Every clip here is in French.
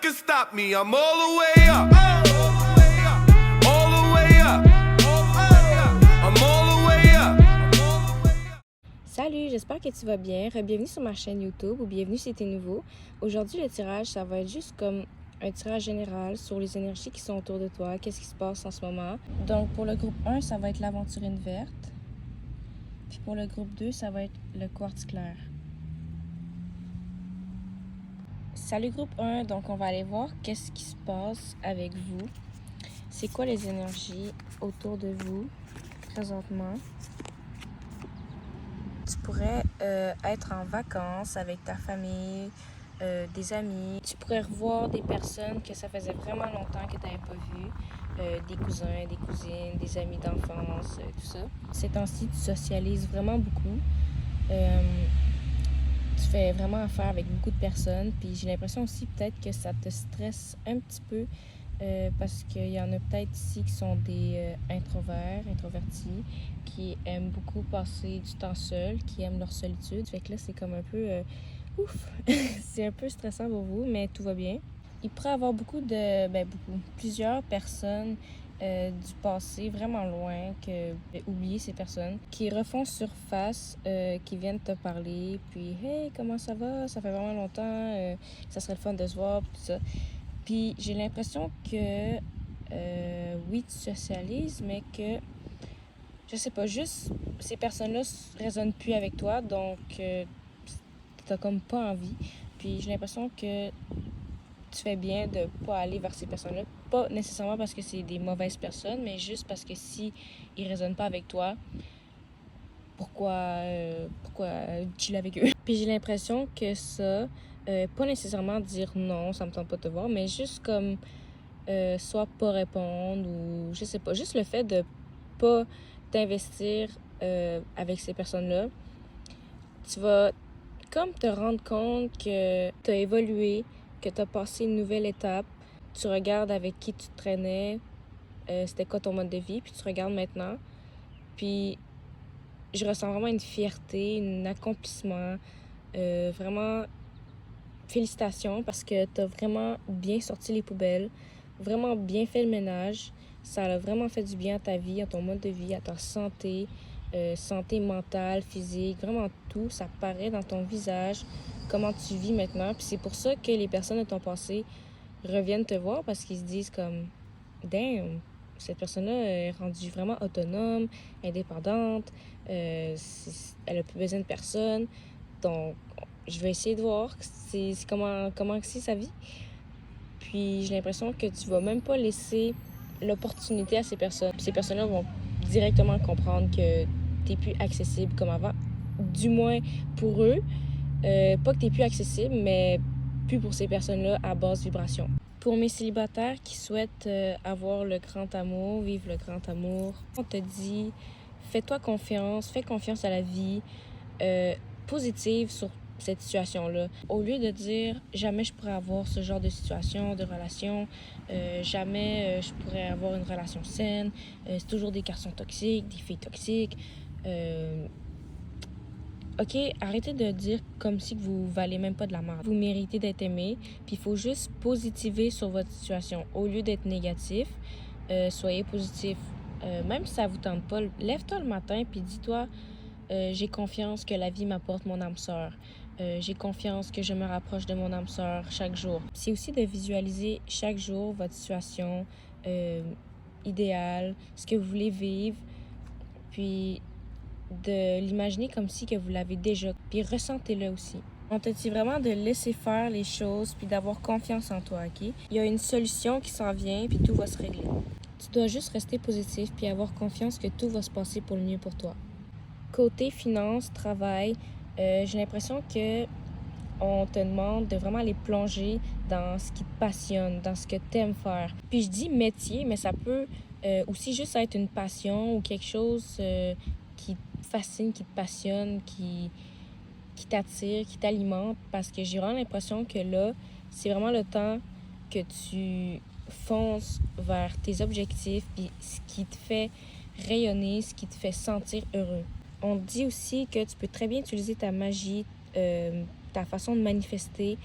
can stop me. I'm all the way up. All the way up. I'm all the way up. Salut, j'espère que tu vas bien. Bienvenue sur ma chaîne YouTube ou bienvenue si t'es nouveau. Aujourd'hui, le tirage, ça va être juste comme un tirage général sur les énergies qui sont autour de toi, qu'est-ce qui se passe en ce moment. Donc, pour le groupe 1, ça va être l'aventurine verte. Puis pour le groupe 2, ça va être le quartz clair. Salut groupe 1, donc on va aller voir qu'est-ce qui se passe avec vous. C'est quoi les énergies autour de vous présentement. Tu pourrais être en vacances avec ta famille, des amis. Tu pourrais revoir des personnes que ça faisait vraiment longtemps que tu n'avais pas vues. Des cousins, des cousines, des amis d'enfance, tout ça. Ces temps-ci, tu socialises vraiment beaucoup. Tu fais vraiment affaire avec beaucoup de personnes. Puis j'ai l'impression aussi peut-être que ça te stresse un petit peu. Parce qu'il y en a peut-être ici qui sont des introvertis, qui aiment beaucoup passer du temps seul, qui aiment leur solitude. Fait que là, c'est comme un peu ouf! C'est un peu stressant pour vous, mais tout va bien. Il pourrait y avoir plusieurs personnes du passé, vraiment loin, oublier ces personnes, qui refont surface, qui viennent te parler, puis « Hey, comment ça va? Ça fait vraiment longtemps, ça serait le fun de se voir, tout ça. » Puis j'ai l'impression que, oui, tu socialises, mais que, je sais pas, juste ces personnes-là résonnent plus avec toi, donc t'as comme pas envie. Puis j'ai l'impression que tu fais bien de pas aller vers ces personnes-là. Pas nécessairement parce que c'est des mauvaises personnes, mais juste parce que si ils résonnent pas avec toi, pourquoi chiller avec eux? Puis j'ai l'impression que ça, pas nécessairement dire non, ça me tente pas de te voir, mais juste comme soit pas répondre ou je sais pas, juste le fait de pas t'investir avec ces personnes-là, tu vas comme te rendre compte que t'as évolué, que t'as passé une nouvelle étape. Tu regardes avec qui tu te traînais, c'était quoi ton mode de vie, puis tu regardes maintenant. Puis je ressens vraiment une fierté, un accomplissement, vraiment félicitations parce que tu as vraiment bien sorti les poubelles, vraiment bien fait le ménage. Ça a vraiment fait du bien à ta vie, à ton mode de vie, à ta santé, santé mentale, physique, vraiment tout. Ça paraît dans ton visage, comment tu vis maintenant. Puis c'est pour ça que les personnes de ton passé reviennent te voir parce qu'ils se disent comme « Damn, cette personne-là est rendue vraiment autonome, indépendante, elle a plus besoin de personne. » Donc, je vais essayer de voir comment c'est sa vie. Puis j'ai l'impression que tu vas même pas laisser l'opportunité à ces personnes. Puis ces personnes-là vont directement comprendre que t'es plus accessible comme avant. Du moins pour eux. Pas que t'es plus accessible, mais plus pour ces personnes-là à basse vibration. Pour mes célibataires qui souhaitent avoir le grand amour, vivre le grand amour, on te dit, fais-toi confiance, fais confiance à la vie, positive sur cette situation-là. Au lieu de dire « jamais je pourrais avoir ce genre de situation, de relation, jamais je pourrais avoir une relation saine, c'est toujours des garçons toxiques, des filles toxiques. » OK, arrêtez de dire comme si vous valez même pas de la merde. Vous méritez d'être aimé, puis il faut juste positiver sur votre situation. Au lieu d'être négatif, soyez positif. Même si ça vous tente pas, lève-toi le matin puis dis-toi j'ai confiance que la vie m'apporte mon âme sœur. J'ai confiance que je me rapproche de mon âme sœur chaque jour. C'est aussi de visualiser chaque jour votre situation idéale, ce que vous voulez vivre, puis de l'imaginer comme si que vous l'avez déjà, puis ressentez-le aussi. On te dit vraiment de laisser faire les choses puis d'avoir confiance en toi, OK? Il y a une solution qui s'en vient puis tout va se régler. Tu dois juste rester positif puis avoir confiance que tout va se passer pour le mieux pour toi. Côté finance, travail, j'ai l'impression que on te demande de vraiment aller plonger dans ce qui te passionne, dans ce que tu aimes faire. Puis je dis métier, mais ça peut aussi juste être une passion ou quelque chose qui te fascine, qui te passionne, qui t'attire, qui t'alimente. Parce que j'ai vraiment l'impression que là, c'est vraiment le temps que tu fonces vers tes objectifs puis ce qui te fait rayonner, ce qui te fait sentir heureux. On te dit aussi que tu peux très bien utiliser ta magie, ta façon de manifester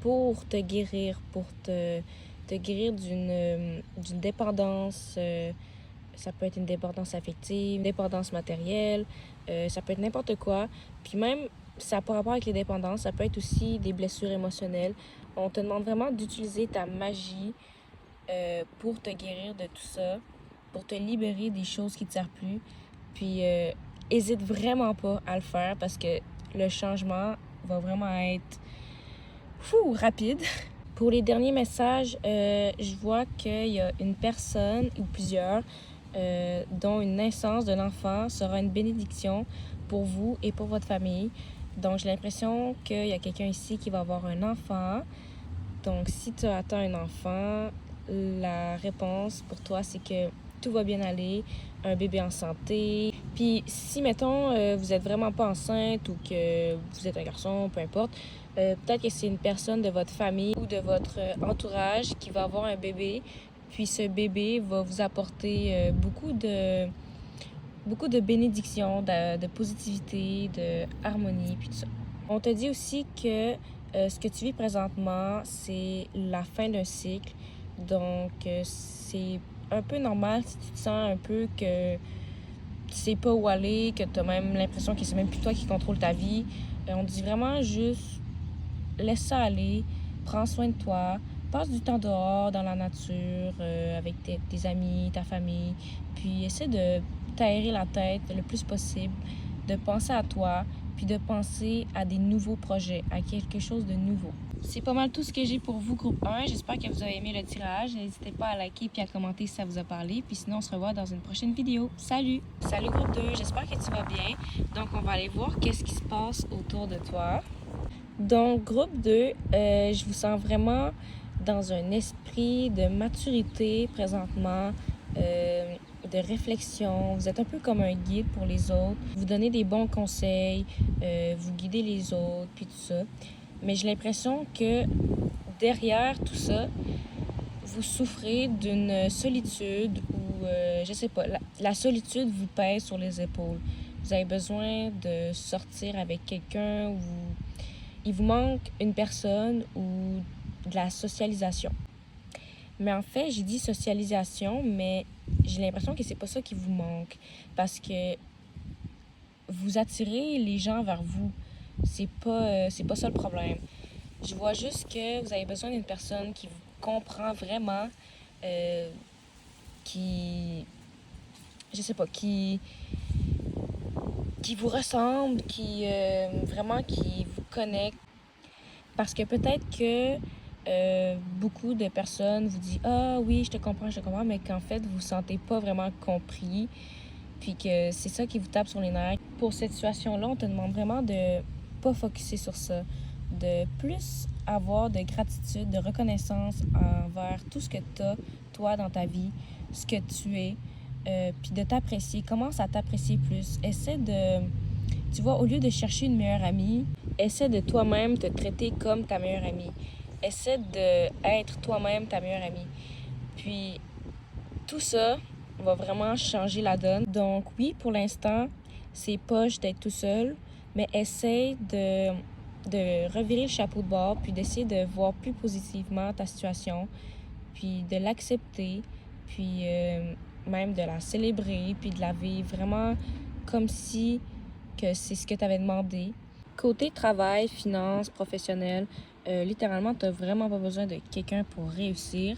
pour te guérir, te guérir d'une dépendance. Ça peut être une dépendance affective, une dépendance matérielle, ça peut être n'importe quoi. Puis même, ça n'a pas rapport avec les dépendances, ça peut être aussi des blessures émotionnelles. On te demande vraiment d'utiliser ta magie pour te guérir de tout ça, pour te libérer des choses qui ne te servent plus. Puis, hésite vraiment pas à le faire parce que le changement va vraiment être rapide. Pour les derniers messages, je vois qu'il y a une personne ou plusieurs dont une naissance de l'enfant sera une bénédiction pour vous et pour votre famille. Donc, j'ai l'impression qu'il y a quelqu'un ici qui va avoir un enfant. Donc, si tu attends un enfant, la réponse pour toi, c'est que tout va bien aller, un bébé en santé. Puis, si, mettons, vous êtes vraiment pas enceinte ou que vous êtes un garçon, peu importe, peut-être que c'est une personne de votre famille ou de votre entourage qui va avoir un bébé. Puis ce bébé va vous apporter beaucoup de bénédictions, de positivité, de harmonie, puis tout ça. On te dit aussi que ce que tu vis présentement, c'est la fin d'un cycle. Donc, c'est un peu normal si tu te sens un peu que tu sais pas où aller, que tu as même l'impression que c'est même plus toi qui contrôle ta vie. On te dit vraiment juste laisse ça aller, prends soin de toi, passe du temps dehors, dans la nature, avec tes amis, ta famille, puis essaie de t'aérer la tête le plus possible, de penser à toi, puis de penser à des nouveaux projets, à quelque chose de nouveau. C'est pas mal tout ce que j'ai pour vous, groupe 1. J'espère que vous avez aimé le tirage. N'hésitez pas à liker et à commenter si ça vous a parlé. Puis sinon, on se revoit dans une prochaine vidéo. Salut! Salut, groupe 2. J'espère que tu vas bien. Donc, on va aller voir qu'est-ce qui se passe autour de toi. Donc, groupe 2, je vous sens vraiment dans un esprit de maturité présentement, de réflexion. Vous êtes un peu comme un guide pour les autres. Vous donnez des bons conseils, vous guidez les autres, puis tout ça. Mais j'ai l'impression que derrière tout ça, vous souffrez d'une solitude ou, je sais pas, la solitude vous pèse sur les épaules. Vous avez besoin de sortir avec quelqu'un ou il vous manque une personne ou de la socialisation. Mais en fait, j'ai dit socialisation, mais j'ai l'impression que c'est pas ça qui vous manque. Parce que vous attirez les gens vers vous. C'est pas ça le problème. Je vois juste que vous avez besoin d'une personne qui vous comprend vraiment, qui... je sais pas, qui vous ressemble, vraiment qui vous connecte. Parce que peut-être que beaucoup de personnes vous disent « Ah oui, je te comprends », mais qu'en fait, vous ne vous sentez pas vraiment compris, puis que c'est ça qui vous tape sur les nerfs. Pour cette situation-là, on te demande vraiment de pas focusser sur ça, de plus avoir de gratitude, de reconnaissance envers tout ce que tu as, toi, dans ta vie, ce que tu es, puis de t'apprécier. Commence à t'apprécier plus. Essaie de... Tu vois, au lieu de chercher une meilleure amie, essaie de toi-même te traiter comme ta meilleure amie. Essaie d'être toi-même ta meilleure amie. Puis, tout ça va vraiment changer la donne. Donc, oui, pour l'instant, c'est poche d'être tout seul, mais essaie de revirer le chapeau de bord, puis d'essayer de voir plus positivement ta situation, puis de l'accepter, puis même de la célébrer, puis de la vivre vraiment comme si que c'est ce que tu avais demandé. Côté travail, finances, professionnel, littéralement, tu n'as vraiment pas besoin de quelqu'un pour réussir.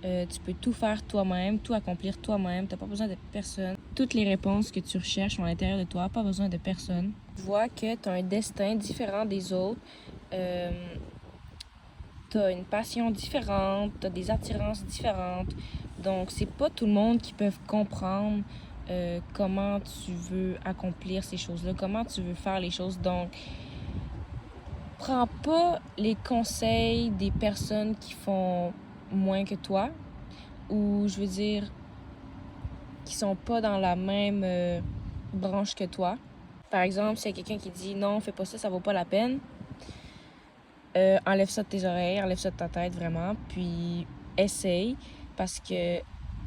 Tu peux tout faire toi-même, tout accomplir toi-même. Tu n'as pas besoin de personne. Toutes les réponses que tu recherches sont à l'intérieur de toi, pas besoin de personne. Tu vois que tu as un destin différent des autres. Tu as une passion différente, tu as des attirances différentes. Donc, c'est pas tout le monde qui peut comprendre comment tu veux accomplir ces choses-là, comment tu veux faire les choses. Donc, prends pas les conseils des personnes qui font moins que toi ou, je veux dire, qui sont pas dans la même branche que toi. Par exemple, s'il y a quelqu'un qui dit « Non, fais pas ça, ça vaut pas la peine », enlève ça de tes oreilles, enlève ça de ta tête, vraiment, puis essaye, parce que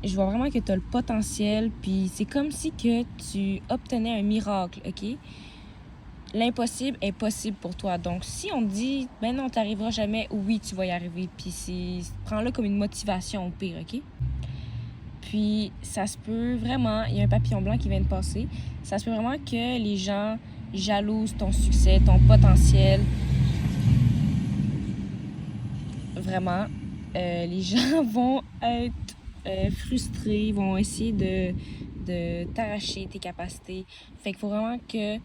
je vois vraiment que tu as le potentiel, puis c'est comme si que tu obtenais un miracle, OK? l'impossible est possible pour toi. Donc, si on te dit, ben non, t'arriveras jamais, oui, tu vas y arriver. Puis prends-le comme une motivation au pire, OK? Puis, ça se peut vraiment, il y a un papillon blanc qui vient de passer, ça se peut vraiment que les gens jalousent ton succès, ton potentiel. Vraiment, les gens vont être frustrés, vont essayer de t'arracher tes capacités. Fait qu'il faut vraiment que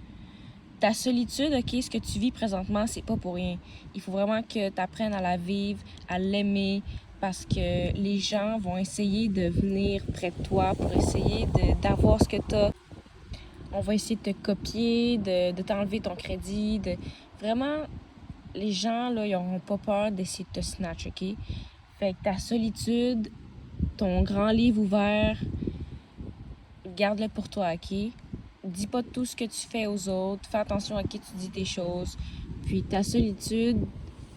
ta solitude, OK, ce que tu vis présentement, c'est pas pour rien. Il faut vraiment que tu apprennes à la vivre, à l'aimer, parce que les gens vont essayer de venir près de toi pour essayer d'avoir ce que tu as. On va essayer de te copier, de t'enlever ton crédit. Vraiment, les gens, là, ils n'auront pas peur d'essayer de te snatch, OK? Fait que ta solitude, ton grand livre ouvert, garde-le pour toi, OK? Dis pas tout ce que tu fais aux autres. Fais attention à qui tu dis tes choses. Puis ta solitude,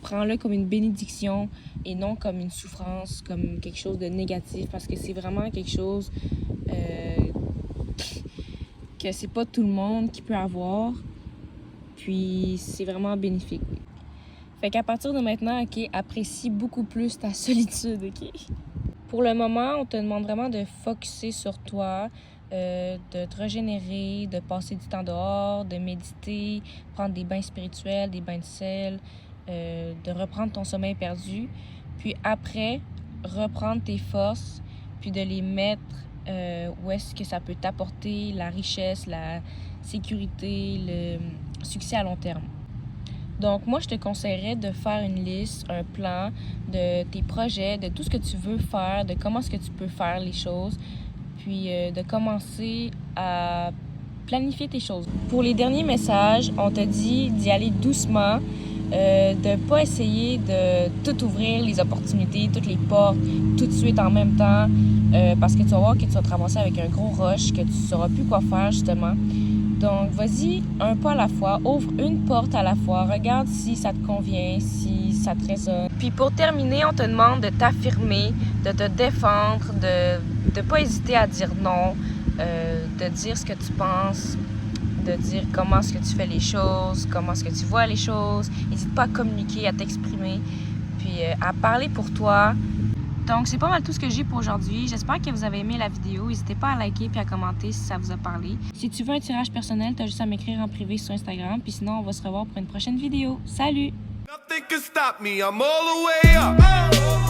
prends-le comme une bénédiction et non comme une souffrance, comme quelque chose de négatif. Parce que c'est vraiment quelque chose que c'est pas tout le monde qui peut avoir. Puis c'est vraiment bénéfique. Fait qu'à partir de maintenant, OK, apprécie beaucoup plus ta solitude, OK? Pour le moment, on te demande vraiment de focusser sur toi, de te régénérer, de passer du temps dehors, de méditer, prendre des bains spirituels, des bains de sel, de reprendre ton sommeil perdu. Puis après, reprendre tes forces, puis de les mettre où est-ce que ça peut t'apporter la richesse, la sécurité, le succès à long terme. Donc, moi, je te conseillerais de faire une liste, un plan de tes projets, de tout ce que tu veux faire, de comment est-ce que tu peux faire les choses, puis de commencer à planifier tes choses. Pour les derniers messages, on te dit d'y aller doucement, de ne pas essayer de tout ouvrir, les opportunités, toutes les portes, tout de suite en même temps, parce que tu vas voir que tu vas te ramasser avec un gros rush, que tu ne sauras plus quoi faire, justement. Donc, vas-y un pas à la fois, ouvre une porte à la fois, regarde si ça te convient, si ça te résonne. Puis pour terminer, on te demande de t'affirmer, de te défendre, de pas hésiter à dire non, de dire ce que tu penses, de dire comment est-ce que tu fais les choses, comment est-ce que tu vois les choses. N'hésite pas à communiquer, à t'exprimer, puis à parler pour toi. Donc, c'est pas mal tout ce que j'ai pour aujourd'hui. J'espère que vous avez aimé la vidéo. N'hésitez pas à liker et à commenter si ça vous a parlé. Si tu veux un tirage personnel, t'as juste à m'écrire en privé sur Instagram. Puis sinon, on va se revoir pour une prochaine vidéo. Salut! Nothing can stop me. I'm all the way up.